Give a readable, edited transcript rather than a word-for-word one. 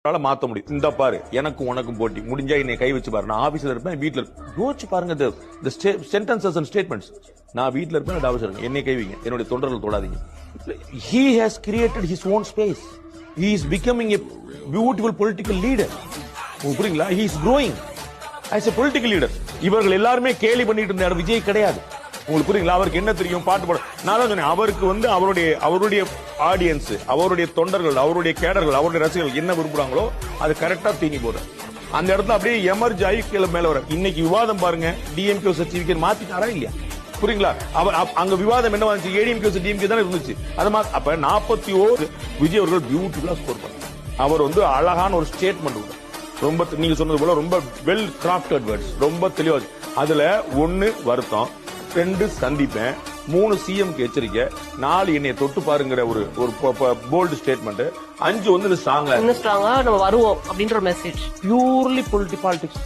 மாத்த முடியும். இந்த பாரு எனக்கும் உனக்கும் போட்டி முடிஞ்சா என்னை கை வச்சு பாரு. நான் ஆபீஸ்ல இருப்பேன், வீட்டுல யோசிச்சு பாருங்க. Sentences and statements. நான் வீட்டுல இருப்பேன், ஆபீஸ்ல இருக்கேன், என்னை கைவிங்க, என்னுடைய தொண்டர்கள் தொடாதீங்க. He has created his own space. He is becoming a beautiful political leader. புரியுங்களா? He is growing as a political leader. இவர்கள் எல்லாருமே கேலி பண்ணிட்டு இருந்த விஜய் கிடையாது. உங்களுக்கு புரியுங்களா? அவருக்கு என்ன தெரியும்? பாட்டு பாட. நான் தான் சொன்னேன், அவருக்கு அவருடைய ஆடியன்ஸ், அவருடைய தொண்டர்கள், அவருடைய கேடர்கள், அவருடைய ரசிகர்கள் என்ன விரும்புறாங்களோ அது கரெக்டா தீங்கி போற அந்த இடத்துல அப்படியே எமர்ஜ் ஆகி கீழே மேல வர. இன்னைக்கு விவாதம் பாருங்க, டிஎம்கே சர்டிபிகேட் மாத்திட்டாரா இல்லையா? புரியுங்களா? அங்க விவாதம் என்ன வந்துச்சு? ஏடிஎம்கே டிஎம்கே தானே இருந்துச்சு. அப்ப 41 விஜய் அவர்கள் பியூட்டிஃபுல்லா ஸ்கோர் பண்ணார். அவர் அழகான ஒரு ஸ்டேட்மெண்ட், ரொம்ப நீங்க சொன்னது போல ரொம்ப வெல் கிராஃப்டட் வேர்ட்ஸ், ரொம்ப தெளிவா. அதுல 1 வருத்தம், 2 சந்திப்பேன், 3 சிஎம்க்கு எச்சரிக்கை, 4 என்னைய தொட்டு பாருங்கிற ஒரு போல்டு ஸ்டேட்மெண்ட், 5 ஸ்ட்ராங்கா நம்ம வருவோம் அப்படின்ற மெசேஜ். Purely politics.